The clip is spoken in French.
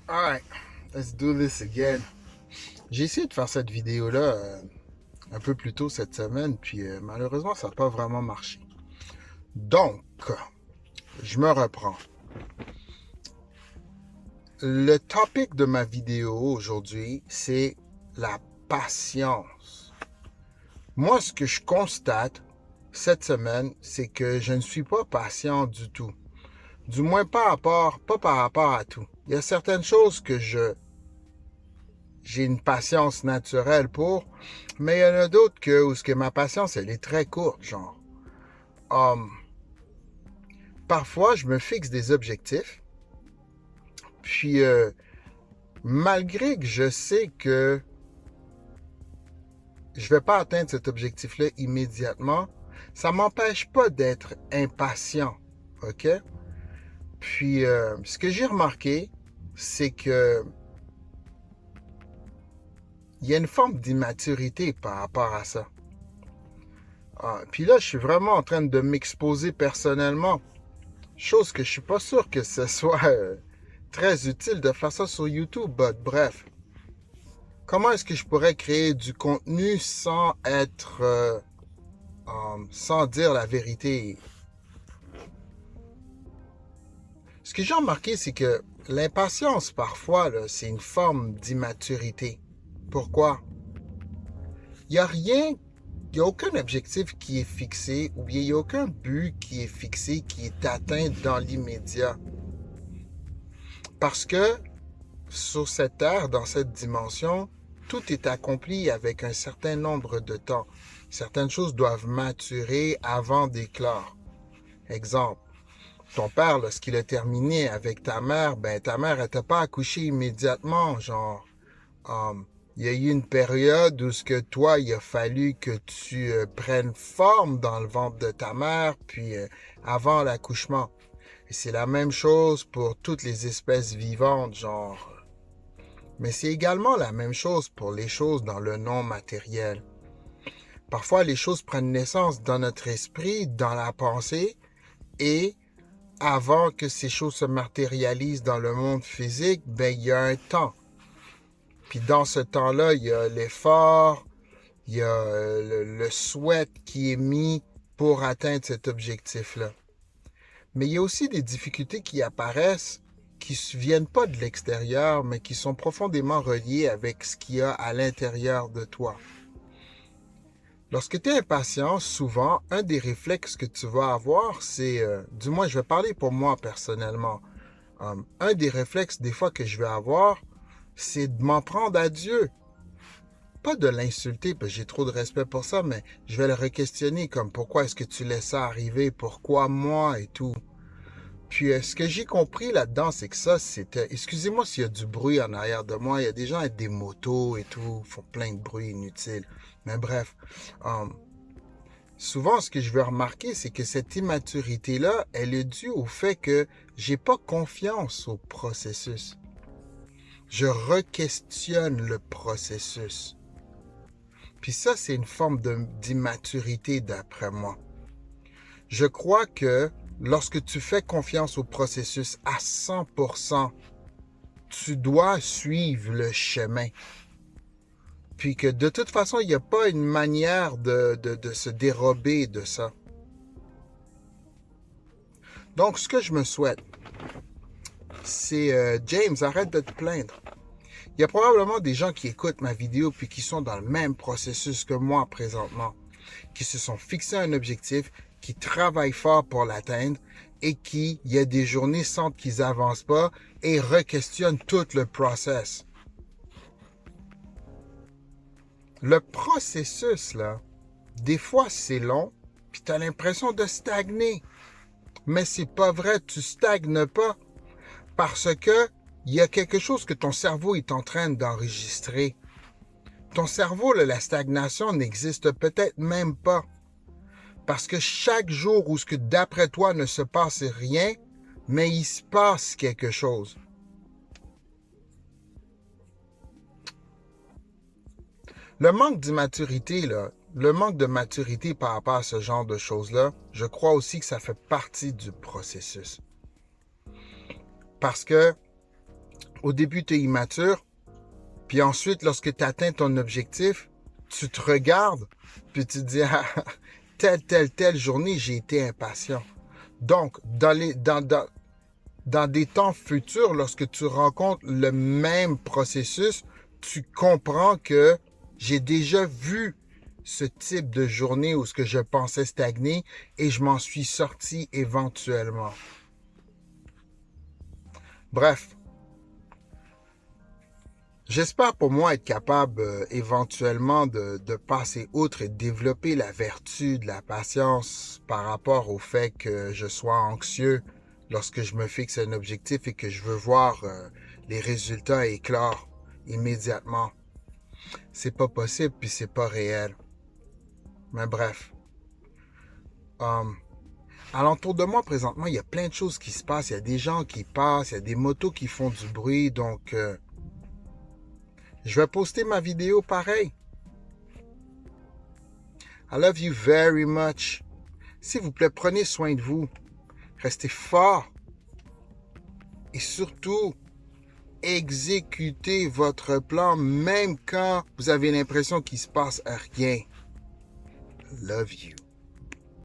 Alright, let's do this again. J'ai essayé de faire cette vidéo-là un peu plus tôt cette semaine, puis malheureusement, ça n'a pas vraiment marché. Donc, je me reprends. Le topic de ma vidéo aujourd'hui, c'est la patience. Moi, ce que je constate cette semaine, c'est que je ne suis pas patient du tout. Du moins pas par rapport à tout. Il y a certaines choses que j'ai une patience naturelle pour, mais il y en a d'autres où ma patience, elle est très courte, genre. Um, Parfois, je me fixe des objectifs, puis malgré que je sais que je vais pas atteindre cet objectif-là immédiatement, ça m'empêche pas d'être impatient, ok? Puis, ce que j'ai remarqué, c'est que il y a une forme d'immaturité par rapport à ça. Puis là, je suis vraiment en train de m'exposer personnellement. Chose que je suis pas sûr que ce soit très utile de faire ça sur YouTube. Bref, comment est-ce que je pourrais créer du contenu sans sans dire la vérité? Ce que j'ai remarqué, c'est que l'impatience, parfois, là, c'est une forme d'immaturité. Pourquoi? Il n'y a rien, il n'y a aucun objectif qui est fixé ou bien il n'y a aucun but qui est fixé, qui est atteint dans l'immédiat. Parce que sur cette terre, dans cette dimension, tout est accompli avec un certain nombre de temps. Certaines choses doivent maturer avant d'éclore. Exemple, ton père, lorsqu'il a terminé avec ta mère, ben ta mère n'était pas accouché immédiatement, genre. Il y a eu une période où ce que toi, il a fallu que tu prennes forme dans le ventre de ta mère, puis avant l'accouchement. Et c'est la même chose pour toutes les espèces vivantes, genre. Mais c'est également la même chose pour les choses dans le non matériel. Parfois, les choses prennent naissance dans notre esprit, dans la pensée, et avant que ces choses se matérialisent dans le monde physique, ben, il y a un temps. Puis dans ce temps-là, il y a l'effort, il y a le souhait qui est mis pour atteindre cet objectif-là. Mais il y a aussi des difficultés qui apparaissent qui ne viennent pas de l'extérieur, mais qui sont profondément reliées avec ce qu'il y a à l'intérieur de toi. Lorsque tu es impatient, souvent, un des réflexes que tu vas avoir, c'est, du moins je vais parler pour moi personnellement, un des réflexes des fois que je vais avoir, c'est de m'en prendre à Dieu. Pas de l'insulter, parce que j'ai trop de respect pour ça, mais je vais le re-questionner comme pourquoi est-ce que tu laisses ça arriver, pourquoi moi et tout. Puis ce que j'ai compris là-dedans, c'est que ça, c'était... Excusez-moi s'il y a du bruit en arrière de moi, il y a des gens avec des motos et tout, font plein de bruit inutile. Mais bref, euh, souvent ce que je vais remarquer, c'est que cette immaturité-là, elle est due au fait que j'ai pas confiance au processus. Je re-questionne le processus. Puis ça, c'est une forme d'immaturité d'après moi. Je crois que lorsque tu fais confiance au processus à 100%, tu dois suivre le chemin. Puis que de toute façon, il n'y a pas une manière de se dérober de ça. Donc, ce que je me souhaite, c'est James, arrête de te plaindre. Il y a probablement des gens qui écoutent ma vidéo puis qui sont dans le même processus que moi présentement, qui se sont fixés un objectif, qui travaillent fort pour l'atteindre et qui, il y a des journées, sentent qu'ils avancent pas et re-questionnent tout le process. Le processus, là, des fois, c'est long, puis tu as l'impression de stagner. Mais c'est pas vrai, tu stagnes pas parce que il y a quelque chose que ton cerveau est en train d'enregistrer. Ton cerveau, là, la stagnation n'existe peut-être même pas. Parce que chaque jour où ce que d'après toi ne se passe rien, mais il se passe quelque chose. Le manque d'immaturité, là, le manque de maturité par rapport à ce genre de choses-là, je crois aussi que ça fait partie du processus. Parce que Au début, tu es immature, puis ensuite, lorsque tu atteins ton objectif, tu te regardes, puis tu te dis, ah, telle journée, j'ai été impatient. Donc, dans des temps futurs, lorsque tu rencontres le même processus, tu comprends que j'ai déjà vu ce type de journée où ce que je pensais stagner et je m'en suis sorti éventuellement. Bref, j'espère pour moi être capable éventuellement de passer outre et de développer la vertu de la patience par rapport au fait que je sois anxieux lorsque je me fixe un objectif et que je veux voir les résultats éclore immédiatement. C'est pas possible puis c'est pas réel. Mais bref. Alentour de moi présentement, il y a plein de choses qui se passent. Il y a des gens qui passent, il y a des motos qui font du bruit. Donc, je vais poster ma vidéo pareil. I love you very much. S'il vous plaît, prenez soin de vous. Restez fort. Et surtout, exécutez votre plan même quand vous avez l'impression qu'il ne se passe rien. Love you.